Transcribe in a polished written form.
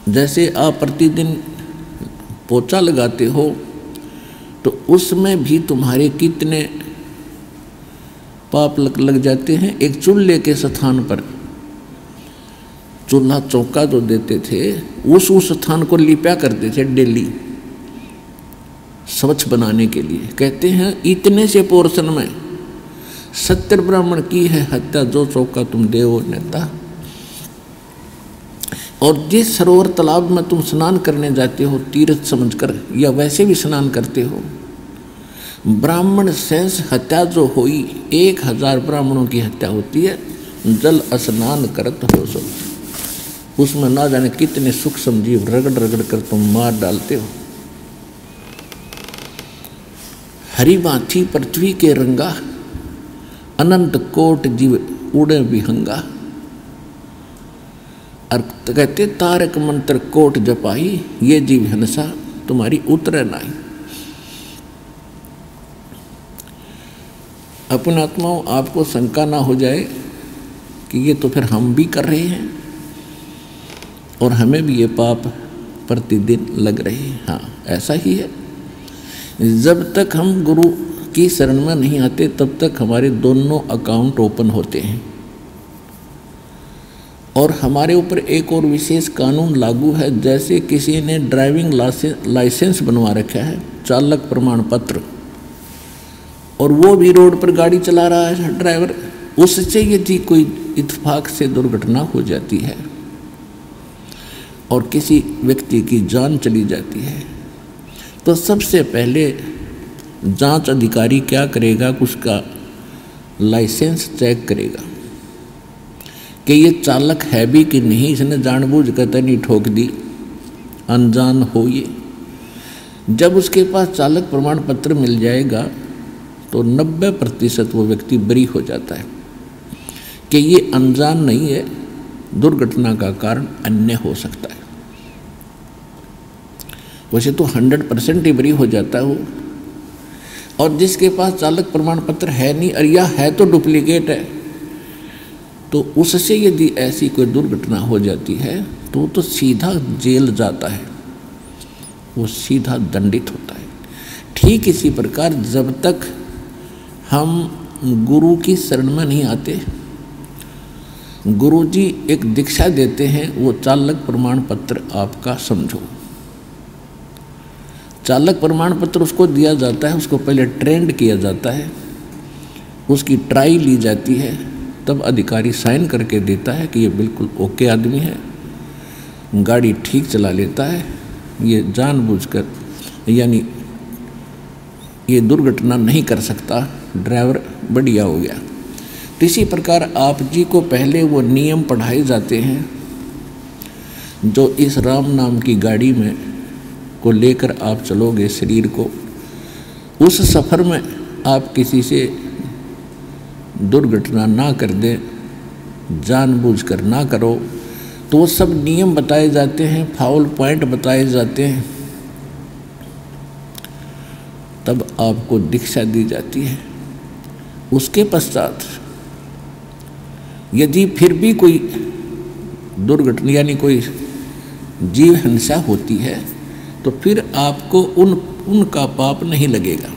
जैसे आप प्रतिदिन पोछा लगाते हो तो उसमें भी तुम्हारे कितने पाप लग जाते हैं। एक चूल्हे के स्थान पर चूल्हा चौका जो देते थे उस स्थान को लिपा करते थे डेली स्वच्छ बनाने के लिए। कहते हैं इतने से पोर्शन में 70 ब्राह्मण की है हत्या, जो चौका तुम देवो नेता। और जिस सरोवर तालाब में तुम स्नान करने जाते हो तीर्थ समझकर या वैसे भी स्नान करते हो, ब्राह्मण शेष हत्या जो हुई 1000 ब्राह्मणों की हत्या होती है जल स्नान करत हो सो। उसमें ना जाने कितने सूक्ष्म जीव रगड़ रगड़ कर तुम मार डालते हो। हरि बाथी पृथ्वी के रंगा, अनंत कोट जीव उड़े विहंगा। और कहते तारक मंत्र कोट जपाई, ये जीव हंसा तुम्हारी उतरे नाई। अपने आत्माओं आपको शंका ना हो जाए कि ये तो फिर हम भी कर रहे हैं और हमें भी ये पाप प्रतिदिन लग रहे हैं। हाँ, ऐसा ही है। जब तक हम गुरु की शरण में नहीं आते तब तक हमारे दोनों अकाउंट ओपन होते हैं। और हमारे ऊपर एक और विशेष कानून लागू है। जैसे किसी ने ड्राइविंग लाइसेंस बनवा रखा है, चालक प्रमाण पत्र, और वो भी रोड पर गाड़ी चला रहा है ड्राइवर, उससे यदि कोई इत्तेफाक से दुर्घटना हो जाती है और किसी व्यक्ति की जान चली जाती है तो सबसे पहले जांच अधिकारी क्या करेगा, उसका लाइसेंस चेक करेगा कि ये चालक है भी कि नहीं, इसने जानबूझकर तो नहीं ठोक दी, अनजान हो ये। जब उसके पास चालक प्रमाण पत्र मिल जाएगा तो 90% वो व्यक्ति बरी हो जाता है कि ये अनजान नहीं है, दुर्घटना का कारण अन्य हो सकता है। वैसे तो 100% ही बरी हो जाता है वो। और जिसके पास चालक प्रमाण पत्र है नहीं और या है तो डुप्लीकेट है, तो उससे यदि ऐसी कोई दुर्घटना हो जाती है तो वो तो सीधा जेल जाता है, वो सीधा दंडित होता है। ठीक इसी प्रकार जब तक हम गुरु की शरण में नहीं आते, गुरु जी एक दीक्षा देते हैं, वो चालक प्रमाण पत्र आपका समझो। चालक प्रमाण पत्र उसको दिया जाता है, उसको पहले ट्रेंड किया जाता है, उसकी ट्राई ली जाती है, तब अधिकारी साइन करके देता है कि ये बिल्कुल ओके आदमी है, गाड़ी ठीक चला लेता है, ये जानबूझकर यानी ये दुर्घटना नहीं कर सकता, ड्राइवर बढ़िया हो गया। तो इसी प्रकार आप जी को पहले वो नियम पढ़ाए जाते हैं जो इस राम नाम की गाड़ी में को लेकर आप चलोगे शरीर को। उस सफ़र में आप किसी से दुर्घटना ना कर दें, जानबूझकर ना करो, तो वो सब नियम बताए जाते हैं, फाउल पॉइंट बताए जाते हैं, तब आपको दीक्षा दी जाती है। उसके पश्चात यदि फिर भी कोई दुर्घटना यानी कोई जीव हिंसा होती है तो फिर आपको उनका पाप नहीं लगेगा।